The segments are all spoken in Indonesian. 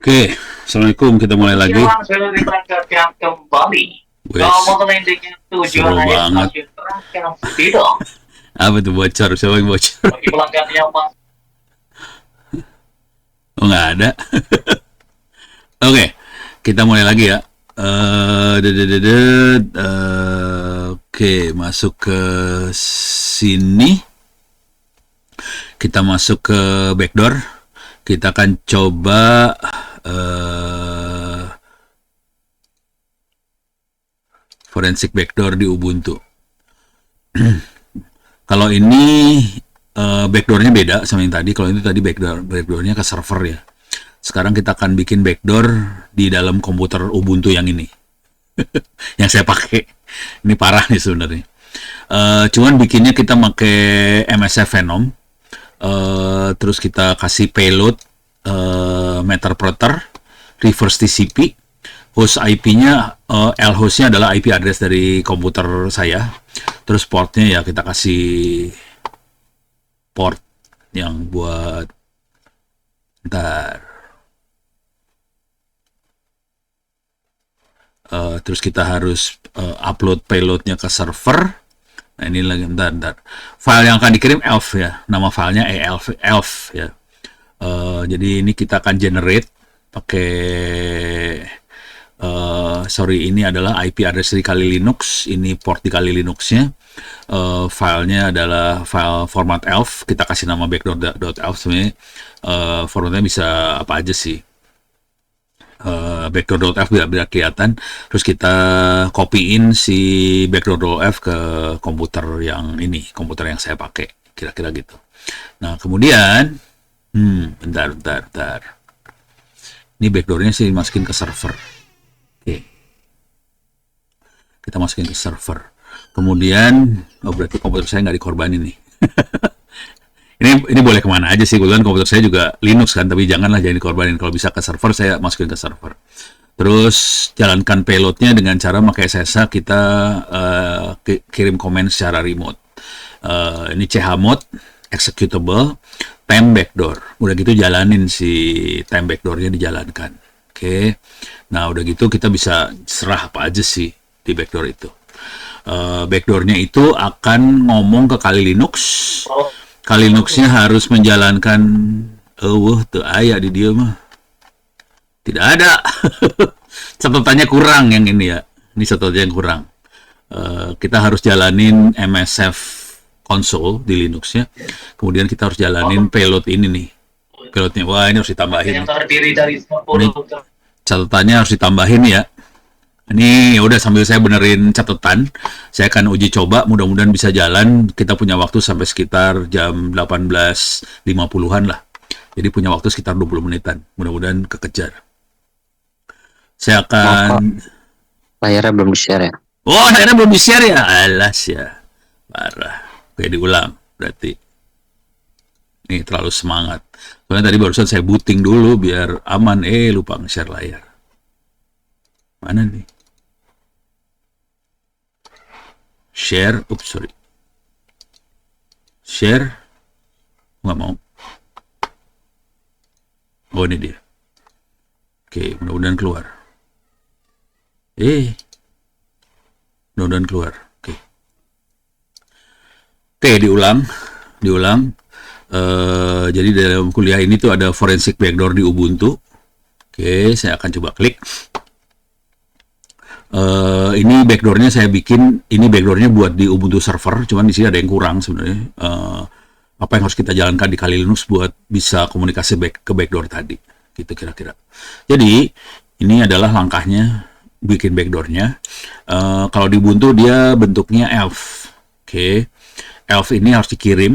Oke, Assalamualaikum. Kita mulai lagi. Silang sudah diberangkatkan kembali. Wes, Kau mengenai dengan tujuan seru akhir banget. stasiun berangkat tidak. Apa tuh bocor? Siapa yang bocor? Bagi pelanggan yang masih Oh, nggak ada. Oke, kita mulai lagi ya. Oke, masuk ke sini. Kita masuk ke backdoor. Kita akan coba forensic backdoor di Ubuntu. Kalau ini backdoornya beda sama yang tadi. Kalau ini tadi backdoornya ke server ya. Sekarang kita akan bikin backdoor di dalam komputer Ubuntu yang ini. Yang saya pakai. Ini parah nih sebenarnya. Cuman bikinnya kita pakai MSF Venom. Terus kita kasih payload Metaplotter, reverse TCP. Host IP-nya, L hostnya adalah IP address dari komputer saya. Terus portnya ya kita kasih port yang buat ntar. Terus kita harus upload payloadnya ke server. Nah ini lagi ntar. File yang akan dikirim ELF ya. Nama filenya ELF ya. Jadi ini kita akan generate pakai ini adalah IP address di Kali Linux, ini port di Kali Linuxnya. Filenya adalah file format ELF. Kita kasih nama backdoor.elf. Sebenarnya formatnya bisa apa aja sih. Backdoor.elf biar kelihatan. Terus kita copyin si backdoor.elf ke komputer yang ini, komputer yang saya pakai, kira-kira gitu. Nah kemudian, bentar. Ini backdoornya sih masukin ke server. Oke. Kita masukin ke server. Kemudian, berarti komputer saya nggak dikorbanin nih. Ini boleh kemana aja sih, kebetulan komputer saya juga Linux kan, tapi janganlah jangan dikorbanin. Kalau bisa ke server, saya masukin ke server. Terus jalankan payloadnya dengan cara pakai SSH, kita kirim komen secara remote. Ini chmod executable time backdoor. Udah gitu jalanin si time backdoornya dijalankan. Oke. Nah udah gitu kita bisa serah apa aja sih di backdoor itu. Backdoornya itu akan ngomong ke Kali Linux. Kali Linuxnya harus menjalankan tuh ayah di dia mah tidak ada. Catatannya kurang yang ini ya. Ini catatannya yang kurang. Kita harus jalanin MSF console di Linuxnya. Kemudian kita harus jalanin payload ini nih. Payloadnya wah ini harus ditambahin. yang terdiri dari 10 Catatannya harus ditambahin ya. Ini udah sambil saya benerin catatan, saya akan uji coba, mudah-mudahan bisa jalan. Kita punya waktu sampai sekitar jam 18.50-an lah. Jadi punya waktu sekitar 20 menitan. Mudah-mudahan kekejar. Saya akan... Layarnya belum di-share ya? Oh, layarnya belum di-share ya? Alas ya. Parah. Oke, diulang. Berarti. Ini terlalu semangat. Soalnya tadi barusan saya booting dulu biar aman. Lupa nge-share layar. Mana nih? Share, share, nggak mau. Oh ini dia. Oke, mudah-mudahan keluar. Mudah-mudahan keluar. Oke, diulang. Jadi dalam kuliah ini tuh ada forensic backdoor di Ubuntu. Oke, saya akan coba klik. Ini backdoornya saya bikin, ini backdoornya buat di Ubuntu server, cuman di sini ada yang kurang sebenarnya. Apa yang harus kita jalankan di Kali Linux buat bisa komunikasi ke backdoor tadi, gitu kira-kira. Jadi ini adalah langkahnya bikin backdoornya. Kalau di Ubuntu dia bentuknya ELF. Oke. ELF ini harus dikirim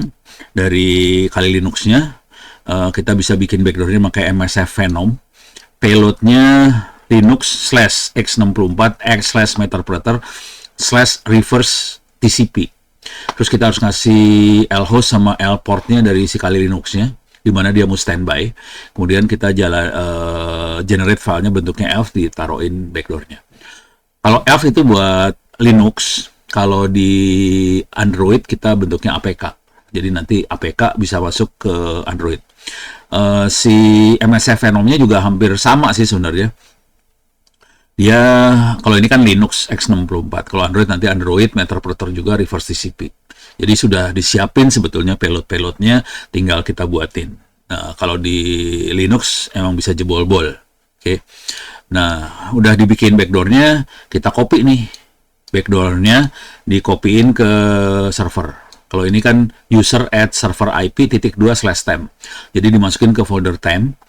dari Kali Linuxnya. Kita bisa bikin backdoornya pakai MSF Venom. Payloadnya Linux /x64x/Metaplotter/reverse TCP. Terus kita harus ngasih lhost sama lportnya dari si Kali Linuxnya, di mana dia mau standby. Kemudian kita generate filenya bentuknya ELF, ditaruhin backdoornya. Kalau ELF itu buat Linux, kalau di Android kita bentuknya APK. Jadi nanti APK bisa masuk ke Android. Si MSF Venom-nya juga hampir sama sih sebenarnya. Dia kalau ini kan Linux x64, kalau Android nanti Android Meterpreter juga reverse TCP. Jadi sudah disiapin sebetulnya payload-payloadnya, tinggal kita buatin. Nah, kalau di Linux emang bisa jebol-bol. Oke. Nah, udah dibikin backdoor-nya, kita copy nih. Backdoor-nya dikopiin ke server. Kalau ini kan user at server IP.2/temp. Jadi dimasukin ke folder temp.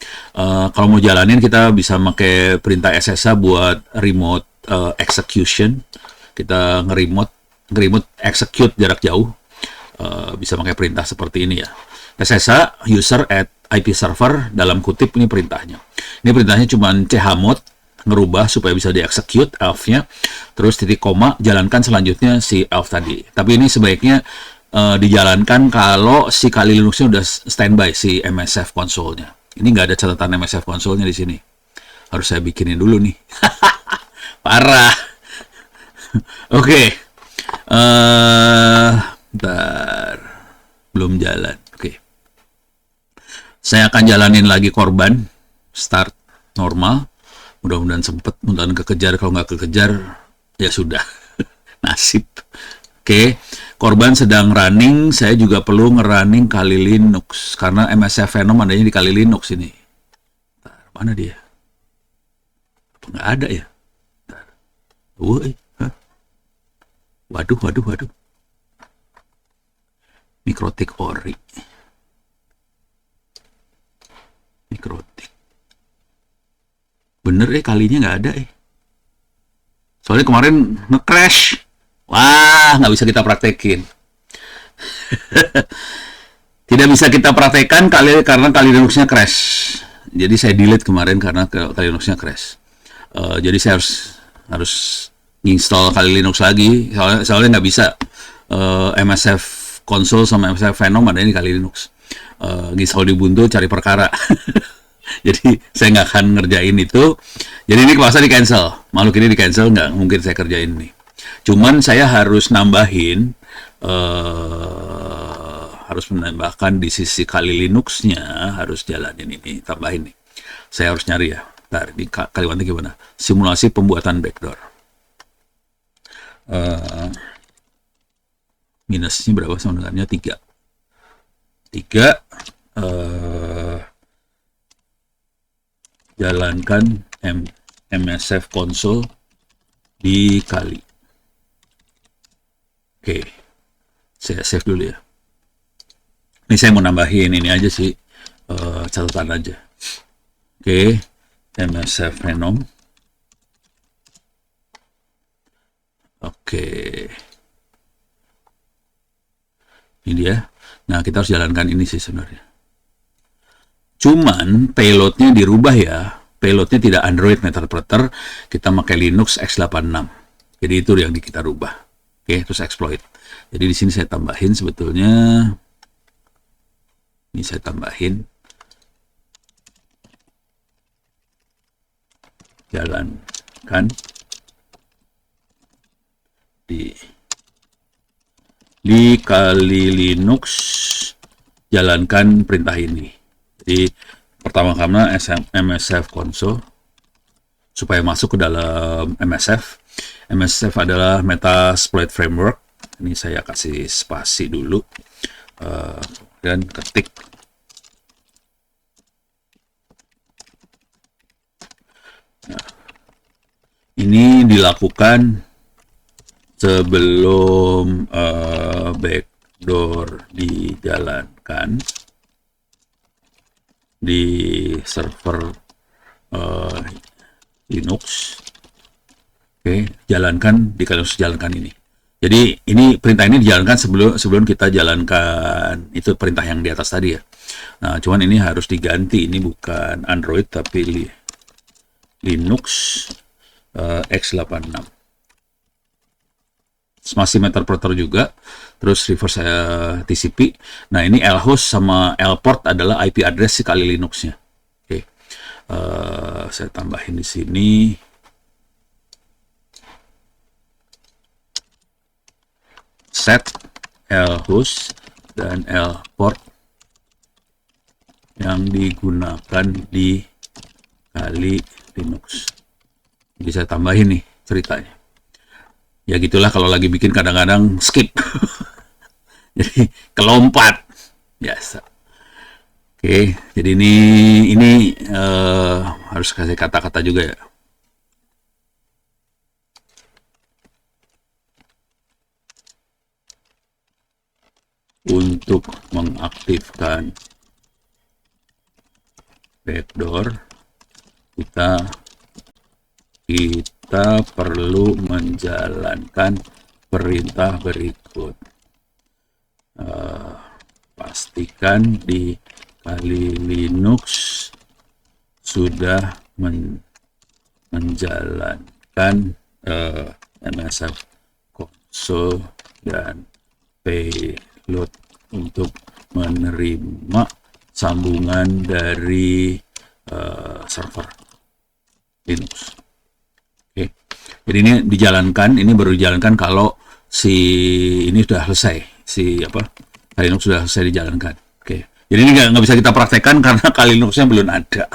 Kalau mau jalanin kita bisa pakai perintah SSH buat remote execution. Kita nge-remote execute jarak jauh. Bisa pakai perintah seperti ini ya. SSH user at IP server dalam kutip ini perintahnya. Ini perintahnya cuma chmod ngerubah supaya bisa di-execute elf-nya, terus titik koma, jalankan selanjutnya si elf tadi. Tapi ini sebaiknya dijalankan kalau si Kali Linux-nya udah standby si MSF console-nya. Ini nggak ada catatan MSF console-nya di sini. Harus saya bikinin dulu nih. Parah. Oke. Bentar. Belum jalan. Oke. Saya akan jalanin lagi korban. Start normal. Mudah-mudahan sempet, mudah-mudahan kekejar. Kalau nggak kekejar, ya sudah. Nasib. Oke, korban sedang running. Saya juga perlu nge-running Kali Linux. Karena MSF Venom adanya di Kali Linux ini. Bentar, mana dia? Apa nggak ada ya? Bentar. Waduh. Mikrotik ori. Mikrotik. Bener kalinya nggak ada Soalnya kemarin nge-crash. Wah, nggak bisa kita praktekin. Tidak bisa kita praktekkan karena Kali Linux-nya crash. Jadi saya delete kemarin karena Kali Linux-nya crash. Jadi saya harus install Kali Linux lagi. Soalnya nggak bisa. MSF console sama MSF Venom ada di Kali Linux. Install di Ubuntu cari perkara. Jadi saya nggak akan ngerjain itu. Jadi ini kepaksa di cancel. Makhluk ini di cancel, nggak mungkin saya kerjain ini. Cuman saya harus nambahin, harus menambahkan di sisi Kali Linux-nya, harus jalanin ini, tambahin nih. Saya harus nyari ya. Bentar, di kalimatnya gimana? Simulasi pembuatan backdoor. Minusnya berapa sebenarnya? 3. Jalankan MSF console di Kali. Oke, saya save dulu ya. Ini saya mau nambahin ini aja sih, catatan aja. Oke, MSF Venom. Oke, ini dia. Nah, kita harus jalankan ini sih sebenarnya. Cuman payloadnya dirubah ya. Payloadnya tidak Android Meterpreter, kita pakai Linux x86. Jadi itu yang kita rubah. Oke, terus exploit. Jadi di sini saya tambahin sebetulnya. Ini saya tambahin. Jalankan di Kali Linux, jalankan perintah ini. Jadi pertama-tama MSF console supaya masuk ke dalam MSF. MSF adalah Metasploit Framework. Ini saya kasih spasi dulu dan ketik. Nah, ini dilakukan sebelum backdoor dijalankan di server Linux. Oke, jalankan di Kali Linux, jalankan ini. Jadi ini perintah ini dijalankan sebelum kita jalankan itu perintah yang di atas tadi ya. Nah, cuman ini harus diganti. Ini bukan Android tapi Linux x86. Masih Meterpreter juga. Terus reverse TCP. Nah, ini lhost sama lport adalah IP address si Kali Linux-nya. Oke. Saya tambahin di sini. Set lhost dan lport. Ya, yang digunakan di Kali Linux. Bisa tambahin nih ceritanya. Ya gitulah kalau lagi bikin kadang-kadang skip. Jadi kelompat. Biasa. Oke, jadi ini harus kasih kata-kata juga ya. Untuk mengaktifkan backdoor, kita perlu menjalankan perintah berikut. Pastikan di Kali Linux sudah menjalankan NSF console dan payload untuk menerima sambungan dari server Linux. Oke. Jadi ini dijalankan, ini baru dijalankan kalau ini sudah selesai, Kali Linux sudah selesai dijalankan. Oke. Jadi ini nggak bisa kita praktekkan karena Kali Linuxnya belum ada.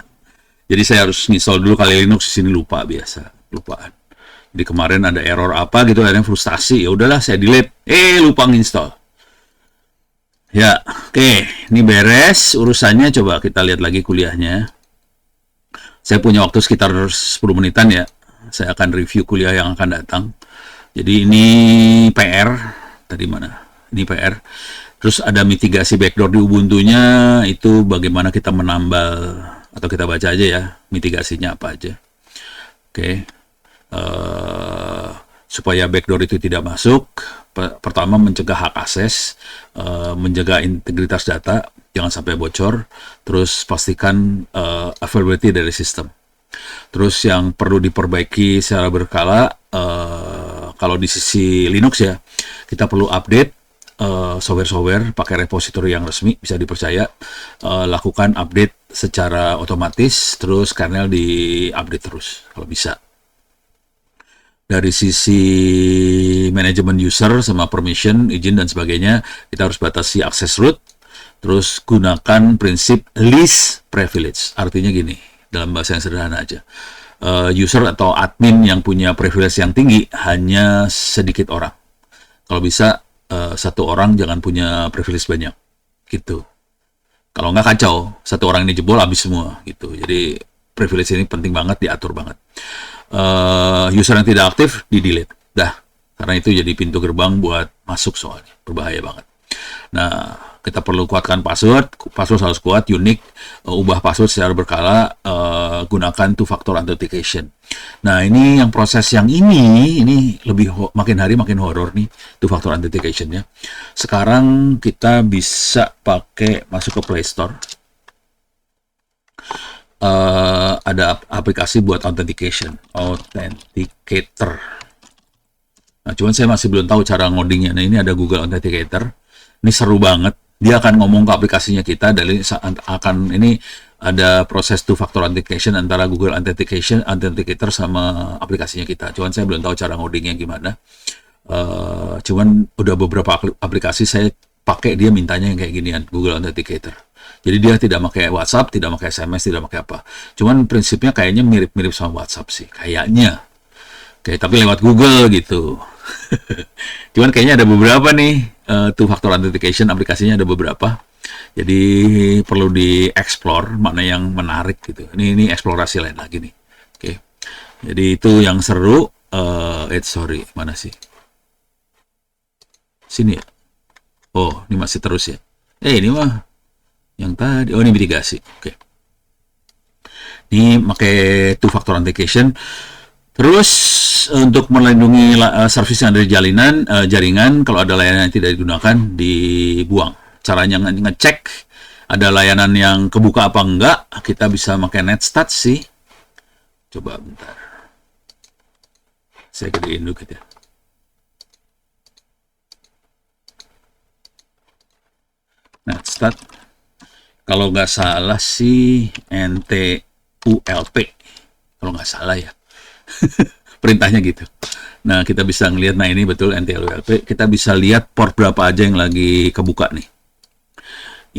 Jadi saya harus install dulu Kali Linux di sini, lupaan. Jadi kemarin ada error apa gitu, akhirnya frustasi, ya udahlah saya delete, lupa nginstall. Ya, oke, ini beres urusannya. Coba kita lihat lagi kuliahnya. Saya punya waktu sekitar 10 menitan ya. Saya akan review kuliah yang akan datang. Jadi ini PR, tadi mana? Ini PR. Terus ada mitigasi backdoor di Ubuntu-nya, itu bagaimana kita menambal, atau kita baca aja ya, mitigasinya apa aja. Oke. Supaya backdoor itu tidak masuk, pertama mencegah hak akses, menjaga integritas data, jangan sampai bocor, terus pastikan availability dari sistem. Terus yang perlu diperbaiki secara berkala, kalau di sisi Linux ya, kita perlu update software-software pakai repository yang resmi, bisa dipercaya, lakukan update secara otomatis, terus kernel di-update terus kalau bisa. Dari sisi manajemen user sama permission, izin dan sebagainya, kita harus batasi akses root, terus gunakan prinsip least privilege. Artinya gini, dalam bahasa yang sederhana aja, user atau admin yang punya privilege yang tinggi hanya sedikit orang. Kalau bisa satu orang jangan punya privilege banyak, gitu. Kalau nggak kacau, satu orang ini jebol habis semua, gitu. Jadi privilege ini penting banget, diatur banget. User yang tidak aktif di-delete. Dah, karena itu jadi pintu gerbang buat masuk soalnya. Berbahaya banget. Nah, kita perlu kuatkan password harus kuat, unik, ubah password secara berkala, gunakan two-factor authentication. Nah, ini yang proses yang ini lebih makin hari makin horor nih, two-factor authentication-nya. Sekarang kita bisa masuk ke Play Store. Ada aplikasi buat authenticator. Nah, cuman saya masih belum tahu cara ngodingnya. Nah, ini ada Google Authenticator. Ini seru banget. Dia akan ngomong ke aplikasinya kita. Ini ada proses two-factor authentication antara Google Authenticator sama aplikasinya kita. Cuman saya belum tahu cara ngodingnya gimana. Cuman udah beberapa aplikasi saya pakai, dia mintanya yang kayak ginian, Google Authenticator. Jadi dia tidak pakai WhatsApp, tidak pakai SMS, tidak pakai apa. Cuman prinsipnya kayaknya mirip-mirip sama WhatsApp sih, kayaknya. Oke, tapi lewat Google gitu. Cuman kayaknya ada beberapa nih, two-factor authentication aplikasinya ada beberapa. Jadi perlu di-explore mana yang menarik gitu. Ini eksplorasi lain lagi nih. Oke. Jadi itu yang seru. Sorry, mana sih? Sini ya? Oh, ini masih terus ya? Ini mah yang tadi, ini mitigasi. Oke. Ini pakai two-factor authentication. Terus untuk melindungi service yang dari jaringan, kalau ada layanan yang tidak digunakan, dibuang. Caranya ngecek ada layanan yang kebuka apa enggak, kita bisa pakai netstat sih. Coba bentar. Saya gedein dulu ya. Netstat. Kalau nggak salah sih NTULP, kalau nggak salah ya, perintahnya gitu. Nah, kita bisa ngelihat, nah ini betul NTULP, kita bisa lihat port berapa aja yang lagi kebuka nih.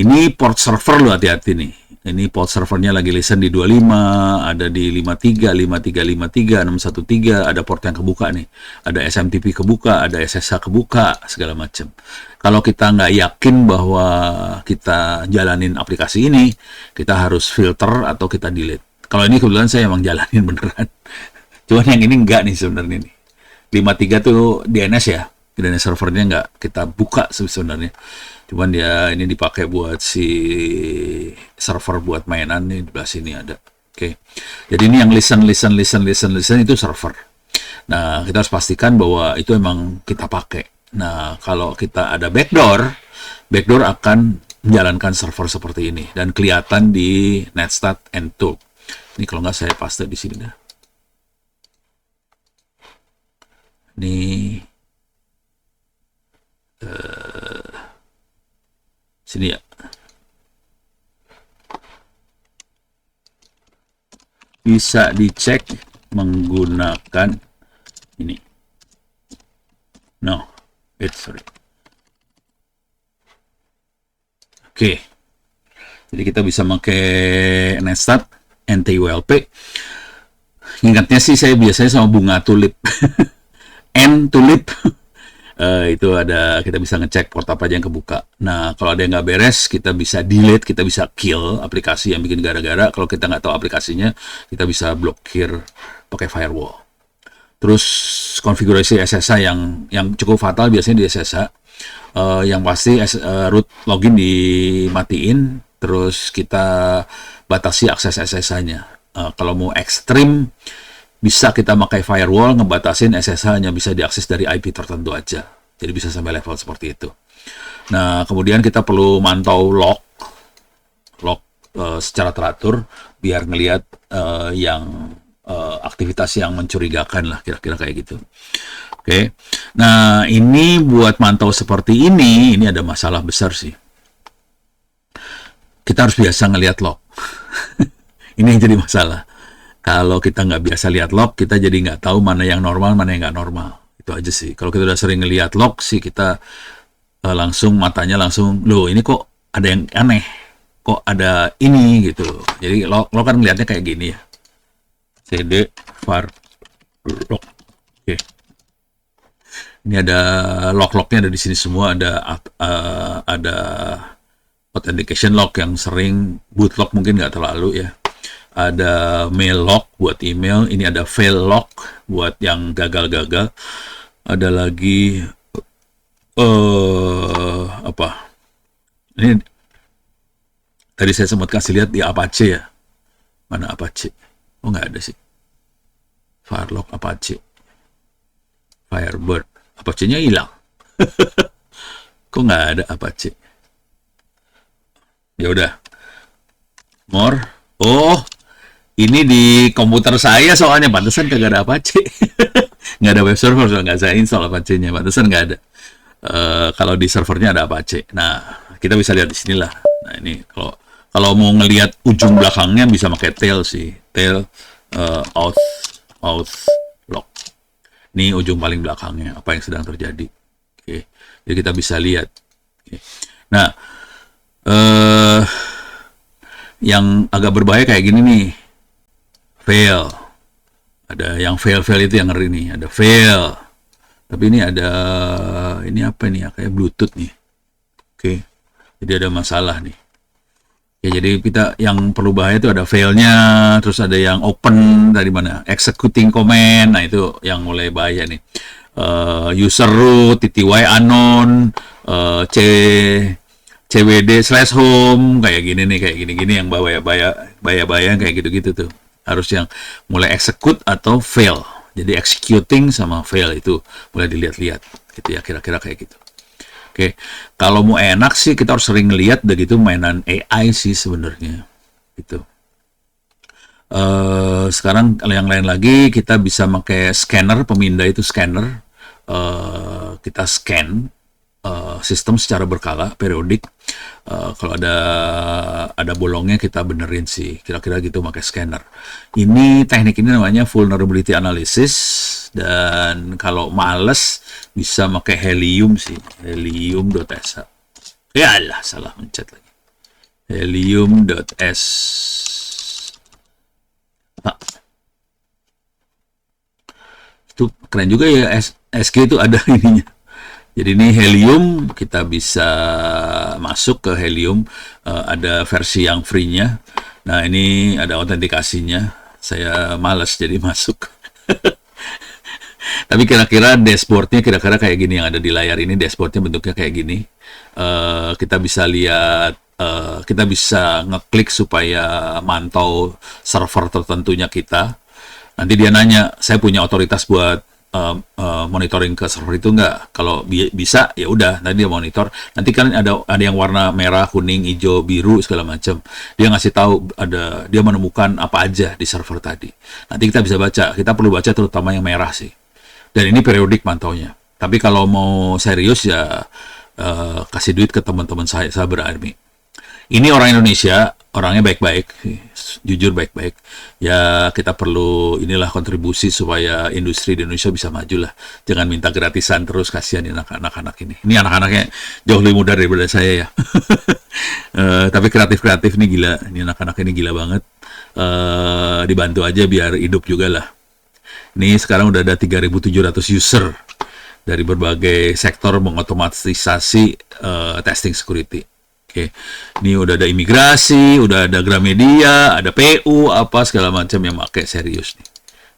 Ini port server loh, hati-hati nih. Ini port servernya lagi listen di 25, ada di 53, 53, 613, ada port yang kebuka nih. Ada SMTP kebuka, ada SSH kebuka, segala macam. Kalau kita nggak yakin bahwa kita jalanin aplikasi ini, kita harus filter atau kita delete. Kalau ini kebetulan saya emang jalanin beneran. Cuman yang ini nggak nih sebenarnya nih. 53 tuh DNS ya. DNS servernya nggak kita buka sebenarnya. Cuman dia ini dipakai buat si server buat mainan nih, di belah sini ada. Oke. Jadi ini yang listen itu server. Nah, kita harus pastikan bahwa itu emang kita pakai. Nah, kalau kita ada backdoor akan menjalankan server seperti ini dan kelihatan di netstat N2. Ini kalau nggak saya paste di sini dah. Ini sini ya. Bisa dicek menggunakan ini. No, sorry. Oke. Jadi kita bisa pakai netstat NTULP. Ingatnya sih saya biasanya sama bunga tulip. N tulip. Itu ada, kita bisa ngecek port apa aja yang kebuka. Nah, kalau ada yang nggak beres, kita bisa delete, kita bisa kill aplikasi yang bikin gara-gara. Kalau kita nggak tahu aplikasinya, kita bisa blokir pakai firewall. Terus konfigurasi SSH yang cukup fatal biasanya di SSH. Yang pasti root login dimatiin, terus kita batasi akses SSH-nya. Kalau mau ekstrim, bisa kita pakai firewall, ngebatasin SSH hanya bisa diakses dari IP tertentu aja. Jadi bisa sampai level seperti itu. Nah, kemudian kita perlu mantau log secara teratur, biar ngelihat aktivitas yang mencurigakan lah, kira-kira kayak gitu. Oke. Nah, ini buat mantau seperti ini ada masalah besar sih. Kita harus biasa ngelihat log. Ini yang jadi masalah. Kalau kita nggak biasa lihat log, kita jadi nggak tahu mana yang normal, mana yang nggak normal. Itu aja sih. Kalau kita udah sering ngelihat log sih, kita matanya langsung, loh ini kok ada yang aneh. Kok ada ini gitu. Jadi log kan ngelihatnya kayak gini ya. cd var log. Oke. Ini ada log-lognya ada di sini semua. Ada authentication log yang sering, boot log mungkin nggak terlalu ya. Ada mail log buat email, ini ada fail log buat yang gagal-gagal. Ada lagi apa? Ini tadi saya sempat kasih lihat di Apache ya. Mana Apache? Oh, nggak ada sih. Firelog Apache. Firebird. Apache-nya hilang. Kok nggak ada Apache? Ya udah. More. Oh, ini di komputer saya soalnya, pantesan kagak ada Apache. Nggak ada web server, soalnya nggak saya install Apache-nya, pantesan nggak ada. Kalau di servernya ada Apache. Nah, kita bisa lihat di sinilah. Nah, ini kalau mau ngelihat ujung belakangnya bisa pakai tail sih. Tail auth log. Ini ujung paling belakangnya, apa yang sedang terjadi. Oke. Jadi kita bisa lihat. Oke. Nah, yang agak berbahaya kayak gini nih. Fail. Ada yang fail itu yang ngeri nih. Ada fail. Tapi ini apa nih? Kayak Bluetooth nih. Oke. Jadi ada masalah nih. Ya, jadi kita yang perlu bahaya itu ada failnya, terus ada yang open dari mana? Executing command. Nah, itu yang mulai bahaya nih. User root, tty unknown, cwd/home kayak gini nih, kayak gini-gini yang bahaya kayak gitu-gitu tuh. Harus yang mulai execute atau fail. Jadi executing sama fail itu mulai dilihat-lihat gitu ya, kira-kira kayak gitu. Oke, kalau mau enak sih kita harus sering ngelihat udah gitu mainan AI sih sebenarnya gitu. Sekarang kalau yang lain lagi kita bisa pakai scanner, pemindah itu scanner. Kita scan sistem secara berkala, periodik. Kalau ada bolongnya kita benerin sih, kira-kira gitu pakai scanner. Ini teknik ini namanya vulnerability analysis, dan kalau males bisa pakai Helium sih, helium.sh. Ya Allah, salah mencet lagi. Helium.s. Nah, itu keren juga ya, SG itu ada ininya. Jadi ini Helium, kita bisa masuk ke Helium, ada versi yang free-nya. Nah ini ada autentikasinya, saya males jadi masuk. Tapi kira-kira dashboardnya kira-kira kayak gini, yang ada di layar ini dashboardnya bentuknya kayak gini. Kita bisa lihat, kita bisa ngeklik supaya mantau server tertentunya kita. Nanti dia nanya, saya punya otoritas buat monitoring ke server itu nggak? Kalau bisa, ya udah, nanti dia monitor. Nanti kan ada yang warna merah, kuning, hijau, biru segala macam. Dia ngasih tahu dia menemukan apa aja di server tadi. Nanti kita bisa baca. Kita perlu baca terutama yang merah sih. Dan ini periodik mantaunya. Tapi kalau mau serius ya kasih duit ke teman-teman saya berarmi. Ini orang Indonesia, orangnya baik-baik, jujur baik-baik. Ya kita perlu inilah kontribusi supaya industri di Indonesia bisa maju lah. Jangan minta gratisan terus, kasihan anak-anak ini. Ini anak-anaknya jauh lebih muda daripada saya ya. Tapi kreatif-kreatif nih gila. Ini anak-anak ini gila banget. Dibantu aja biar hidup juga lah. Ini sekarang udah ada 3.700 user dari berbagai sektor mengotomatisasi testing security. Oke, ini udah ada imigrasi, udah ada Gramedia, ada PU, apa segala macam yang pakai serius nih.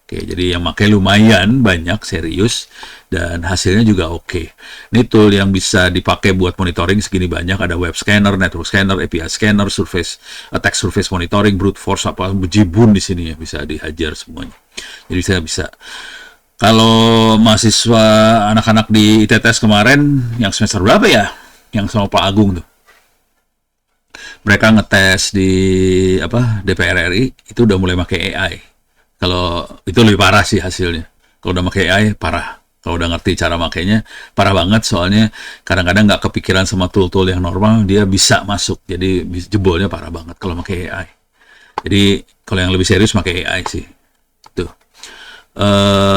Oke, jadi yang pakai lumayan banyak serius dan hasilnya juga oke. Ini tool yang bisa dipakai buat monitoring segini banyak, ada web scanner, network scanner, API scanner, surface attack surface monitoring, brute force apa bejibun di sini ya, bisa dihajar semuanya. Jadi saya bisa. Kalau mahasiswa anak-anak di ITTS kemarin yang semester berapa ya? Yang sama Pak Agung tuh. Mereka ngetes di DPR RI itu udah mulai pakai AI. Kalau itu lebih parah sih hasilnya. Kalau udah pakai AI parah. Kalau udah ngerti cara makainya parah banget, soalnya kadang-kadang nggak kepikiran sama tool-tool yang normal, dia bisa masuk. Jadi jebolnya parah banget kalau pakai AI. Jadi kalau yang lebih serius pakai AI sih. Tuh.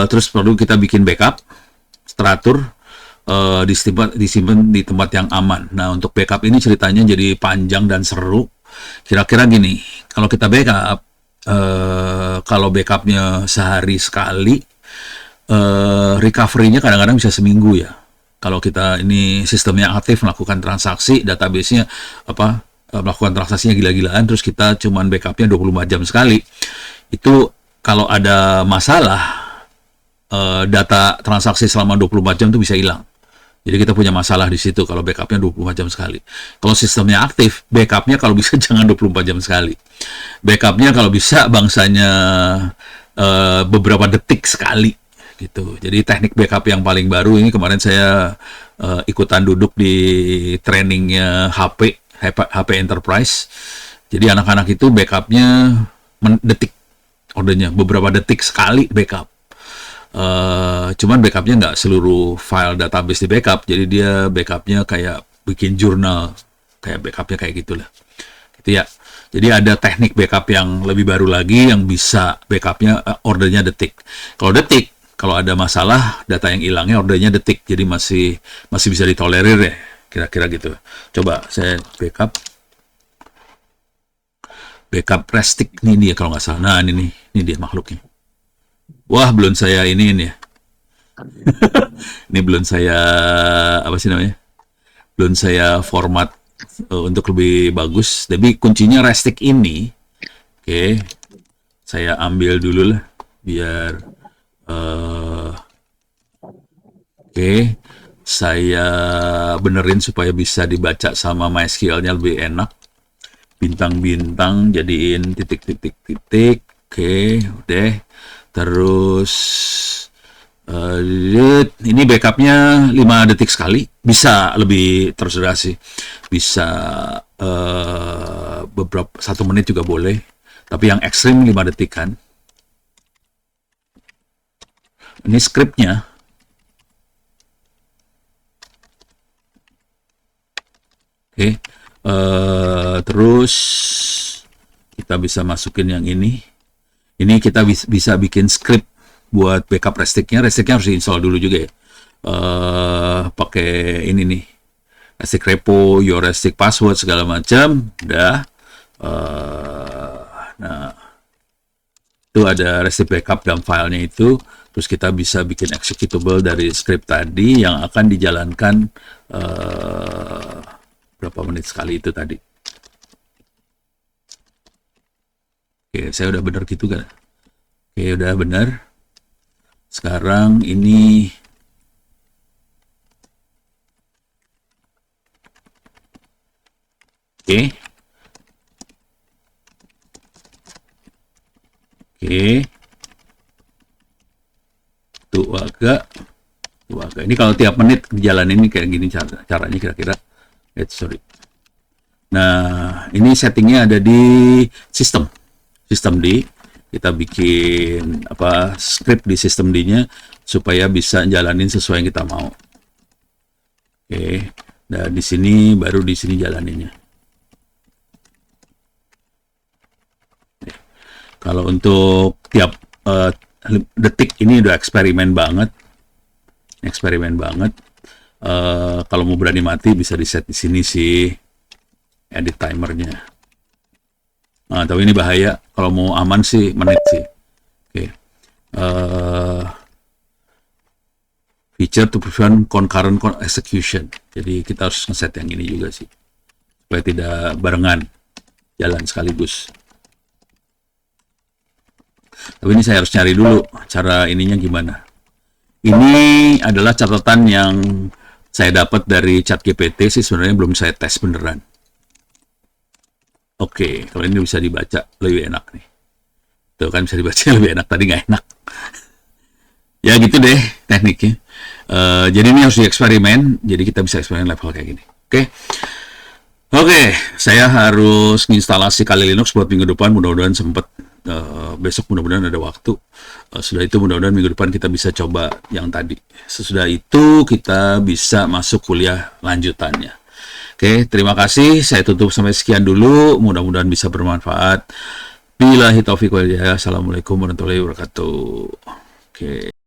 Terus perlu kita bikin backup, teratur, disimpan di tempat yang aman. Nah, untuk backup ini ceritanya jadi panjang dan seru. Kira-kira gini, kalau kita backup, kalau backupnya sehari sekali, recovery-nya kadang-kadang bisa seminggu ya. Kalau kita ini sistemnya aktif melakukan transaksi, database-nya melakukan transaksinya gila-gilaan, terus kita cuman backupnya 24 jam sekali. Itu kalau ada masalah, data transaksi selama 24 jam itu bisa hilang. Jadi kita punya masalah di situ kalau backupnya 24 jam sekali. Kalau sistemnya aktif, backupnya kalau bisa jangan 24 jam sekali. Backupnya kalau bisa bangsanya beberapa detik sekali gitu. Jadi teknik backup yang paling baru ini kemarin saya ikutan duduk di trainingnya HP Enterprise. Jadi anak-anak itu backupnya detik, ordernya beberapa detik sekali backup. Cuman backupnya nggak seluruh file database di backup, jadi dia backupnya kayak bikin jurnal, kayak backupnya kayak gitulah, gitu ya. Jadi ada teknik backup yang lebih baru lagi yang bisa backupnya ordernya detik. Kalau ada masalah data yang hilangnya ordernya detik, jadi masih bisa ditolerir ya, kira-kira gitu. Coba saya backup Restic nih dia kalau nggak salah. Nah ini dia makhluknya. Wah, belum saya iniin ya. Ini belum saya belum saya format untuk lebih bagus. Tapi kuncinya Restic ini, oke, saya ambil dulu lah biar oke, saya benerin supaya bisa dibaca sama MySQL-nya lebih enak. Bintang-bintang jadiin titik-titik-titik. Oke, udah. Terus ini backupnya 5 detik sekali, bisa lebih terserah sih, bisa beberapa 1 menit juga boleh, tapi yang ekstrim 5 detik kan. Ini scriptnya. Oke, terus kita bisa masukin yang ini. Ini kita bisa bikin script buat backup Restic-nya. Restic-nya harus install dulu juga ya. Pakai ini nih, elastic repo, your elastic password segala macam, udah. Nah, itu ada elastic backup dalam filenya itu. Terus kita bisa bikin executable dari script tadi yang akan dijalankan berapa menit sekali itu tadi. Oke, saya udah benar gitu kan? Oke, udah benar. Sekarang ini oke. Tuh agak. Ini kalau tiap menit dijalanin ini kayak gini caranya kira-kira. Sorry. Nah, ini settingnya ada di sistem D. Kita bikin script di sistem D-nya supaya bisa jalanin sesuai yang kita mau. Oke. Nah, di sini baru di sini jalaninnya. Kalau untuk tiap detik ini udah eksperimen banget. Kalau mau berani mati bisa di set di sini sih edit timernya. Nah, tapi ini bahaya. Kalau mau aman sih menit sih. Oke. Feature to prevent concurrent execution. Jadi kita harus ngeset yang ini juga sih supaya tidak barengan jalan sekaligus. Tapi ini saya harus nyari dulu cara ininya gimana. Ini adalah catatan yang saya dapat dari ChatGPT sih, sebenarnya belum saya tes beneran. Oke, kalau ini bisa dibaca lebih enak nih. Tuh kan bisa dibaca lebih enak, tadi nggak enak. Ya gitu deh tekniknya. Jadi ini harus dieksperimen, jadi kita bisa eksperimen level kayak gini. Oke, saya harus instalasi Kali Linux buat minggu depan, mudah-mudahan sempat. Besok mudah-mudahan ada waktu. Sudah itu mudah-mudahan minggu depan kita bisa coba yang tadi. Sesudah itu kita bisa masuk kuliah lanjutannya. Oke, terima kasih. Saya tutup sampai sekian dulu. Mudah-mudahan bisa bermanfaat. Billahi taufiq wal hidayah. Assalamualaikum warahmatullahi wabarakatuh. Oke.